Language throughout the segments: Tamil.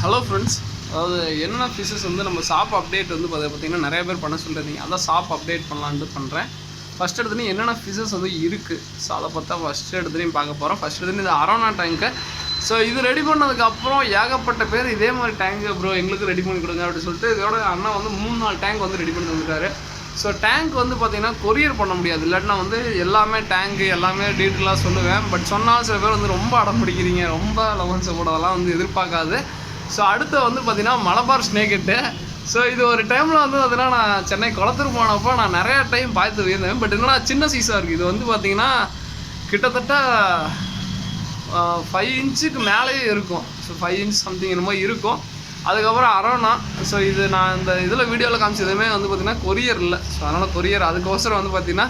ஹலோ ஃப்ரெண்ட்ஸ், அதாவது என்னென்ன ஃபிஷஸ் வந்து நம்ம ஷாப் அப்டேட் வந்து பார்த்திங்கன்னா நிறைய பேர் பண்ண சொல்லியிருந்தீங்க. அதான் ஷாப் அப்டேட் பண்ணலான்ட்டு பண்ணுறேன். ஃபஸ்ட் எடுத்துன்னு என்னென்ன ஃபிஷஸ் வந்து இருக்குது, ஸோ அதை பார்த்தா ஃபஸ்ட்டு எடுத்துலையும் பார்க்க போகிறோம். ஃபஸ்ட் எடுத்துன்னு இது அரோனா டேங்க்கு. ஸோ இது ரெடி பண்ணதுக்கப்புறம் ஏகப்பட்ட பேர் இதே மாதிரி டேங்கு ப்ரோ எங்களுக்கு ரெடி பண்ணி கொடுங்க அப்படின்னு சொல்லிட்டு இதோட அண்ணா வந்து 3-4 டேங்க் வந்து ரெடி பண்ணி வந்துருக்காரு. ஸோ டேங்க் வந்து பார்த்திங்கன்னா கொரியர் பண்ண முடியாது, இல்லாட்டினா வந்து எல்லாமே டேங்கு எல்லாமே டீட்டெயிலாக சொல்லுவேன். பட் சொன்னால் சில பேர் வந்து ரொம்ப அடம் பிடிக்கிறீங்க, ரொம்ப லெவன்ஸை கூட அதெல்லாம் வந்து எதிர்பார்க்காது. ஸோ அடுத்து வந்து பார்த்திங்கன்னா மலபார் ஸ்னேக்கெட்டு. ஸோ இது ஒரு டைமில் வந்து பார்த்திங்கன்னா நான் சென்னை குளத்தூர் போனப்போ நான் நிறையா டைம் பார்த்து உயர்ந்தேன். பட் என்னன்னா சின்ன சைஸாக இருக்குது. இது வந்து பார்த்திங்கன்னா கிட்டத்தட்ட 5 இன்ச்சுக்கு மேலேயே இருக்கும். ஸோ 5 இன்ச் சம்திங் என்னமோ இருக்கும். அதுக்கப்புறம் அரோனா. ஸோ இது நான் இந்த இதில் வீடியோவில் காமிச்சதுமே வந்து பார்த்திங்கன்னா கொரியர் இல்லை. ஸோ அதனால் கொரியர் அதுக்கோசரம் வந்து பார்த்திங்கன்னா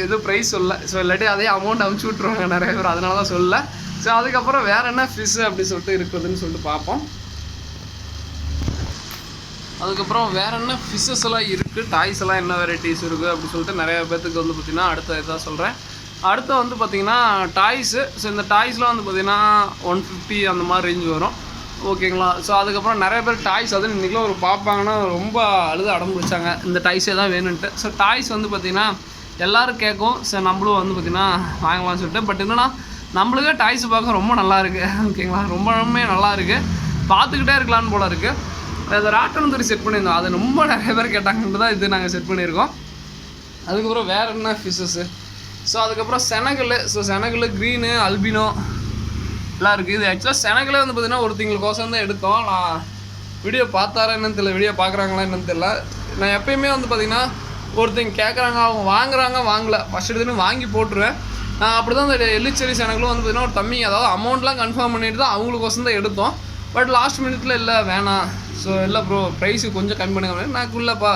இது ப்ரைஸ் சொல்லலை. ஸோ இல்லாட்டி அதே அமௌண்ட் அமுச்சு விட்ருவாங்க நிறைய பேர், அதனால தான் சொல்லலை. ஸோ அதுக்கப்புறம் வேறு என்ன ஃபிஷ்ஷு அப்படி சொல்லிட்டு இருக்குதுன்னு சொல்லிட்டு பார்ப்போம். அதுக்கப்புறம் வேறு என்ன ஃபிஷ்ஷஸ் எல்லாம் இருக்குது, டாய்ஸ் எல்லாம் என்ன வெரைட்டிஸ் இருக்குது அப்படி சொல்லிட்டு நிறைய பேர்த்துக்கு வந்து பார்த்திங்கன்னா அடுத்த இதாக சொல்கிறேன். அடுத்து வந்து பார்த்திங்கன்னா டாய்ஸு. ஸோ இந்த டாய்ஸ்லாம் வந்து பார்த்திங்கன்னா 150 அந்த மாதிரி ரேஞ்ச் வரும், ஓகேங்களா. ஸோ அதுக்கப்புறம் நிறைய பேர் டாய்ஸ் அதுவும் இன்றைக்கெலாம் ஒரு பார்ப்பாங்கன்னா ரொம்ப அடம் பிடிச்சாங்க இந்த டாய்ஸே தான் வேணுன்ட்டு. ஸோ டாய்ஸ் வந்து பார்த்திங்கன்னா எல்லோரும் கேட்கும். ஸோ நம்மளும் வந்து பார்த்திங்கன்னா வாங்கலாம்னு சொல்லிட்டு. பட் என்னன்னா நம்மளுக்கே டாய்ஸ் பார்க்க ரொம்ப நல்லா இருக்குது, ஓகேங்களா. ரொம்ப நல்லா இருக்குது, பார்த்துக்கிட்டே இருக்கலான்னு போல் இருக்குது. அதை ராட்டனத்துறை செட் பண்ணியிருந்தோம், அது ரொம்ப நிறைய பேர் கேட்டாங்கன்ட்டு தான் இது நாங்கள் செட் பண்ணியிருக்கோம். அதுக்கப்புறம் வேறு என்ன ஃபிஷ்ஷஸ்ஸு. ஸோ அதுக்கப்புறம் Senegal. So Senegal, green, albino எல்லாம் இருக்குது. இது ஆக்சுவலாக செனகலே வந்து பார்த்திங்கன்னா ஒருத்தங்களுக்கோசம் தான் எடுத்தோம். நான் வீடியோ பார்த்தாரா என்னன்னு தெரியல, வீடியோ பார்க்குறாங்களா என்னன்னு தெரியல. நான் எப்போயுமே வந்து பார்த்திங்கன்னா ஒருத்தங்க கேட்குறாங்க, அவங்க வாங்குறாங்க, வாங்கலை ஃபஸ்ட் எடுத்துன்னு வாங்கி போட்டுருவேன். நான் அப்படி தான் இந்த எல்லிச்சேரி சேனங்களும் வந்து பார்த்திங்கன்னா ஒரு தம்பி, அதாவது அமௌண்ட்லாம் கன்ஃபார்ம் பண்ணிட்டு தான் அவங்களுக்கோசம் தான் எடுத்தோம். பட் லாஸ்ட் மினிட்ல இல்லை வேணாம், ஸோ இல்லை ப்ரோ ப்ரைஸு கொஞ்சம் கம்மி பண்ணுங்க, நான் இல்லைப்பா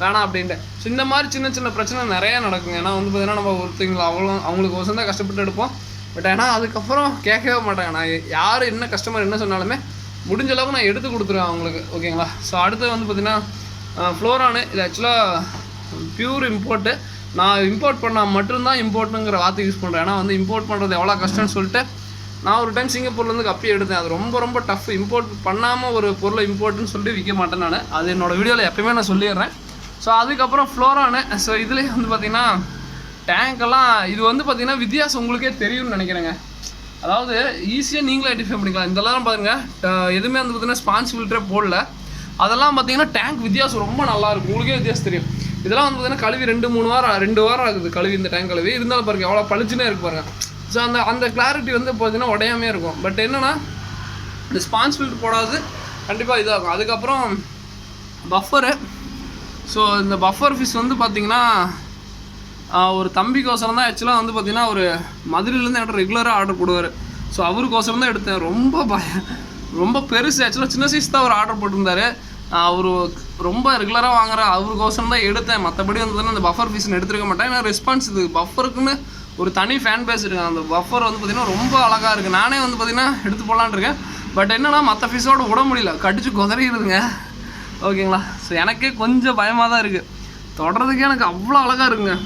வேணாம் அப்படின்ட்டு. ஸோ இந்த மாதிரி சின்ன பிரச்சனை நிறையா நடக்குங்க. ஏன்னா வந்து பார்த்திங்கன்னா நம்ம ஒருத்தங்களை அவங்களுக்கோசம் தான் கஷ்டப்பட்டு எடுப்போம். பட் ஏன்னா அதுக்கப்புறம் கேட்கவே மாட்டாங்க. நான் யார் என்ன கஸ்டமர் என்ன சொன்னாலுமே முடிஞ்ச அளவுக்கு நான் எடுத்து கொடுத்துருவேன் அவங்களுக்கு, ஓகேங்களா. ஸோ அடுத்து வந்து பார்த்திங்கன்னா ஃப்ளோரானு. இது ஆக்சுவலாக பியூர் இம்போர்ட்டு. நான் இம்போர்ட் பண்ணால் மட்டும்தான் இம்போர்ட்டுங்கிற வார்த்தை யூஸ் பண்ணுறேன். ஏன்னா வந்து இம்போர்ட் பண்ணுறது எவ்வளோ கஷ்டம்னு சொல்லிட்டு நான் ஒரு டைம் சிங்கப்பூர்லேருந்து கப்பி எடுத்தேன். அது ரொம்ப டஃப். இம்போர்ட் பண்ணாமல் ஒரு பொருளை இம்போர்ட்டுன்னு சொல்லிட்டு விற்க மாட்டேன் நான். அது என்னோடய வீடியோவில் எப்பயுமே நான் சொல்லிடுறேன். ஸோ அதுக்கப்புறம் ஃப்ளோரானு. ஸோ இதுலேயே வந்து பார்த்திங்கன்னா டேங்க்கெல்லாம் இது வந்து பார்த்திங்கன்னா வித்தியாசம் உங்களுக்கே தெரியும்னு நினைக்கிறேங்க. அதாவது ஈஸியாக நீங்களே ஐடென்டிஃபை பண்ணிக்கலாம். இதெல்லாம் பாருங்கள், எதுவுமே வந்து பார்த்திங்கன்னா ஸ்பான்ஸ் ஃபில்டரே போடல. அதெல்லாம் பார்த்திங்கன்னா டேங்க் வித்தியாசம் ரொம்ப நல்லாயிருக்கும், உங்களுக்கே வித்தியாசம் தெரியும். இதெல்லாம் வந்து பார்த்திங்கன்னா கழுவி 2 வாரம் ஆகுது கழுவி, இந்த டேங்க் கழுவி. இருந்தாலும் பாருங்கள் எவ்வளோ பளிச்சுனே இருக்கு பாருங்கள். ஸோ அந்த கிளாரிட்டி வந்து பார்த்திங்கன்னா உடையாமே இருக்கும். பட் என்னென்னா இந்த ஸ்பான்ஸ் ஃபில்டர் போடாது கண்டிப்பாக இதாகும். அதுக்கப்புறம் பஃபரு. ஸோ இந்த பஃபர் ஃபிஷ் வந்து பார்த்திங்கன்னா ஒரு தம்பிக்கோசரம் தான் ஆக்சுவலாக வந்து பார்த்திங்கன்னா ஒரு மதுரையிலேருந்து என்கிட்ட ரெகுலராக ஆர்டர் போடுவார். ஸோ அவருக்கோசரம் தான் எடுத்தேன். ரொம்ப பெருசு. ஆக்சுவலாக சின்ன சைஸ் தான் அவர் ஆர்டர் போட்டிருந்தார். அவர் ரொம்ப ரெகுலராக வாங்குற அவருக்கோசரம் தான் எடுத்தேன். மற்றபடி வந்து அந்த பஃபர் ஃபிஷ்னு எடுத்துருக்க மாட்டேன். ஏன்னா ரெஸ்பான்ஸ் இது பஃபருக்குன்னு ஒரு தனி ஃபேன் பேஸ் இருக்குது. அந்த பஃபர் வந்து பார்த்திங்கன்னா ரொம்ப அழகாக இருக்குது. நானே வந்து பார்த்திங்கன்னா எடுத்து போடலான்னு இருக்கேன். பட் என்னென்னா மற்ற ஃபிஷ்ஷோடு விட முடியல, கடிச்சு குதறிடுதுங்க, ஓகேங்களா. ஸோ எனக்கே கொஞ்சம் பயமாக தான் இருக்குது. தொடறதுக்கே எனக்கு அவ்வளோ அழகாக இருக்குங்க.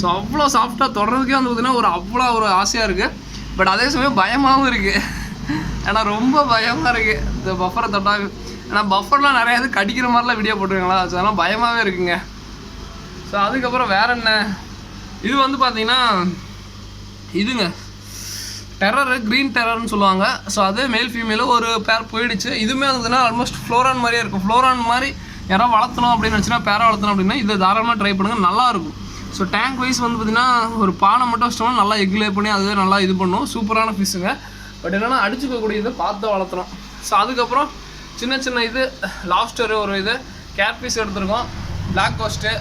ஸோ அவ்வளோ சாஃப்டாக தொடறதுக்கே வந்து பார்த்திங்கன்னா அவ்வளோ ஒரு ஆசையாக இருக்குது. பட் அதே சமயம் பயமாகவும் இருக்குது. ஏன்னா ரொம்ப பயமாக இருக்குது இந்த பஃபரை தொட்டாங்க. ஏன்னா பஃபர்லாம் நிறையா இது கடிக்கிற மாதிரிலாம் வீடியோ போட்டுருங்களா. ஸோ அதெல்லாம் பயமாகவே இருக்குங்க. ஸோ அதுக்கப்புறம் வேறு என்ன, இது வந்து பார்த்திங்கன்னா இதுங்க டெரரு, க்ரீன் டெரர்னு சொல்லுவாங்க. ஸோ அதே மேல் ஃபீமேலும் ஒரு பேர் போயிடுச்சு. இதுவுமே வந்துன்னா ஆல்மோஸ்ட் ஃப்ளோரான் மாதிரியே இருக்கும். ஃப்ளோரான் மாதிரி யாராவது வளர்த்தணும் அப்படின்னு நினச்சினா, பேரை வளர்த்தணும் அப்படின்னா இதை தாராளமாக ட்ரை பண்ணுங்கள், நல்லாயிருக்கும். ஸோ டேங்க் வைஸ் வந்து பார்த்திங்கன்னா ஒரு பானை மட்டும் வச்சிட்டோம்னா நல்லா எக் லே பண்ணி அதுவே நல்லா இது பண்ணும். சூப்பரான ஃபிஷ்ஷுங்க. பட் என்னென்னா அடிச்சுக்கக்கூடியது பார்த்து வளர்த்துறோம். ஸோ அதுக்கப்புறம் சின்ன இது லாப்ஸ்டரு, ஒரு இது கேட் ஃபிஷ் எடுத்துருக்கோம், பிளாக் கோஸ்ட்டு.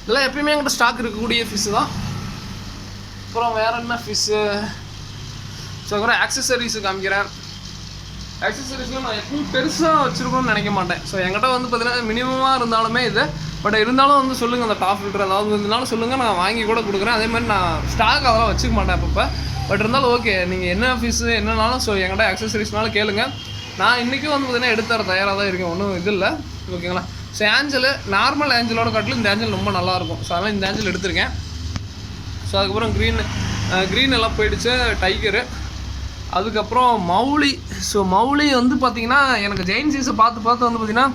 இதெல்லாம் எப்பயுமே என்கிட்ட ஸ்டாக் இருக்கக்கூடிய ஃபிஷ்ஷு தான். அப்புறம் வேறு என்ன ஃபிஷ்ஷு. ஸோ அப்புறம் ஆக்சசரிஸு காமிக்கிறேன். ஆக்சசரிஸ்லாம் நான் எப்பவும் பெருசாக வச்சுருக்கணும்னு நினைக்க மாட்டேன். ஸோ என்கிட்ட வந்து பார்த்திங்கன்னா மினிமமாக இருந்தாலுமே இது. பட் இருந்தாலும் வந்து சொல்லுங்கள், அந்த டாப் ஃபில்டர் ஏதாவது இருந்தாலும் சொல்லுங்கள், நான் வாங்கி கூட கொடுக்குறேன். அதேமாதிரி நான் ஸ்டாக் அதெல்லாம் வச்சுக்க மாட்டேன் அப்பப்போ. பட் இருந்தாலும் ஓகே, நீங்கள் என்ன ஃபிஷ்ஷு என்னன்னாலும் ஸோ என்கிட்ட ஆக்சசரிஸ்னாலும் கேளுங்க. நான் இன்றைக்கும் வந்து பார்த்திங்கன்னா எடுத்துற தயாராக தான் இருக்கேன், ஒன்றும் இது இல்லை, ஓகேங்களா. ஸோ ஆஞ்சலு நார்மல் ஆஞ்சலோட காட்டிலும் இந்த ஆஞ்சல் ரொம்ப நல்லாயிருக்கும். ஸோ அதனால் இந்த ஆஞ்சல் எடுத்திருக்கேன். ஸோ அதுக்கப்புறம் க்ரீன் எல்லாம் போயிடுச்சு. டைகரு. அதுக்கப்புறம் மௌலி. ஸோ மௌலி வந்து பார்த்திங்கன்னா எனக்கு ஜெயின் சைஸை பார்த்து வந்து பார்த்திங்கன்னா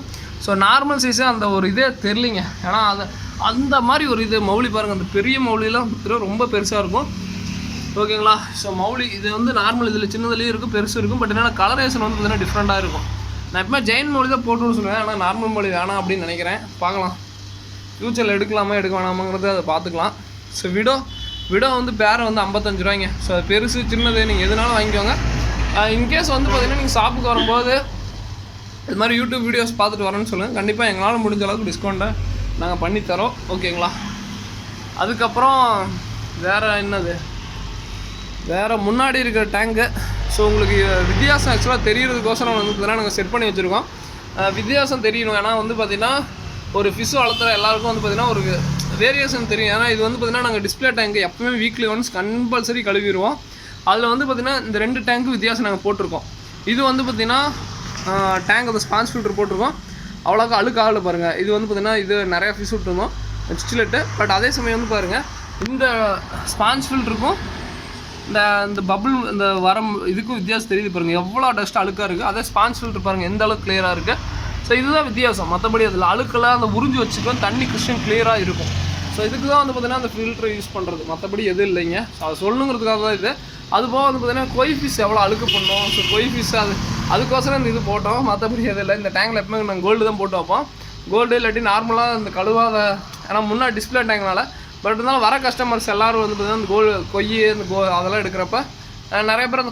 ஸோ நார்மல் சைஸு அந்த ஒரு இதே தெரிலிங்க. ஏன்னா அது அந்த மாதிரி ஒரு இது மௌலி பாருங்கள், அந்த பெரிய மௌலிலாம் ரொம்ப பெருசாக இருக்கும். ஓகேங்களா. ஸோ மௌலி இது வந்து நார்மல் இதில் சின்னதுலேயும் இருக்குது பெருசு இருக்கும். பட் என்னென்னா கலரேஷன் வந்து பார்த்திங்கன்னா டிஃப்ரெண்ட்டாக இருக்கும். நான் எப்பவுமே ஜெயின் மௌலி தான் போட்டுன்னு சொல்லுவேன். ஆனால் நார்மல் மௌலி வேணாம் அப்படின்னு நினைக்கிறேன். பார்க்கலாம் ஃப்யூச்சரில் எடுக்கலாமா எடுக்க வேணாமாங்கிறத அதை பார்த்துக்கலாம். ஸோ விடோ வந்து பேரை வந்து 55 ரூபாய்ங்க. ஸோ அது பெருசு சின்னது நீங்கள் எதுனாலும் வாங்கிக்கோங்க. இன்கேஸ் வந்து பார்த்திங்கன்னா நீங்கள் ஷாப்புக்கு வரும்போது இது மாதிரி யூடியூப் வீடியோஸ் பார்த்துட்டு வரேன்னு சொல்லுங்கள். கண்டிப்பாக எங்களால் முடிஞ்ச அளவுக்கு டிஸ்கவுண்ட்டை நாங்கள் பண்ணித்தரோம். ஓகேங்களா. அதுக்கப்புறம் வேறு என்னது, வேறு முன்னாடி இருக்கிற டேங்கு. ஸோ உங்களுக்கு வித்தியாசம் ஆக்சுவலாக தெரியறதுக்கோசரம் வந்து பார்த்தீங்கன்னா நாங்கள் செட் பண்ணி வச்சுருக்கோம். வித்தியாசம் தெரியணும். ஏன்னா வந்து பார்த்திங்கன்னா ஒரு ஃபிஷ் வளர்த்துற எல்லாருக்கும் வந்து பார்த்திங்கன்னா ஒரு வேரியேஷன் தெரியும். ஏன்னா இது வந்து பார்த்திங்கன்னா நாங்கள் டிஸ்பிளே டேங்கு எப்பவுமே வீக்லி ஒன்ஸ் கம்பல்சரி கழுவிடுவோம். அதில் வந்து பார்த்திங்கன்னா இந்த 2 டேங்க்கு வித்தியாசம் நாங்கள் போட்டிருக்கோம். இது வந்து பார்த்திங்கன்னா டேங்க் அந்த ஸ்பான்ஸ் ஃபில்டர் போட்டிருக்கோம். அவ்வளோக்கா அழுக்காகல பாருங்கள். இது வந்து பார்த்திங்கன்னா இது நிறையா ஃபிஷ் விட்டுருந்தோம் ஸ்டிலெட்டு. பட் அதே சமயம் வந்து பாருங்கள் இந்த ஸ்பான்ஸ் ஃபில்டருக்கும் இந்த பபுள் இந்த வரம் இதுக்கும் வித்தியாசம் தெரியுது பாருங்கள். எவ்வளோ டஸ்ட் அழுக்காக இருக்குது. அதே ஸ்பான்ஸ் ஃபில்டர் பாருங்கள் எந்த அளவுக்கு கிளியராக இருக்குது. ஸோ இதுதான் வித்தியாசம். மற்றபடி அதில் அழுக்கெல்லாம் அந்த உறிஞ்சி வச்சுக்கும் தண்ணி கிறிஸ்டின் கிளியராக இருக்கும். ஸோ இதுக்கு தான் வந்து பார்த்திங்கன்னா அந்த ஃபில்டர் யூஸ் பண்ணுறது. மற்றபடி எதுவும் இல்லைங்க. ஸோ அதை சொல்லணுங்கிறதுக்காக தான் இது. அதுபோக வந்து பார்த்திங்கன்னா கொய் ஃபிஷ் எவ்வளோ அழுக்கு பண்ணோம். ஸோ கொய் ஃபிஷ் அதுக்கோசரம் இந்த இது போட்டோம். மற்றபடி எதுவும் இல்லை. இந்த டேங்கில் எப்பவுமே நாங்கள் கோல்டு தான் போட்டு வைப்போம். கோல்டு இல்லாட்டி நார்மலாக இந்த கழுவாத, ஏன்னா முன்னாடி டிஸ்பிளே டேங்க்னால. பட் இருந்தாலும் வர கஸ்டமர்ஸ் எல்லோரும் வந்து பார்த்திங்கன்னா இந்த கொய் இந்த அதெல்லாம் எடுக்கிறப்ப நிறைய பேர் அந்த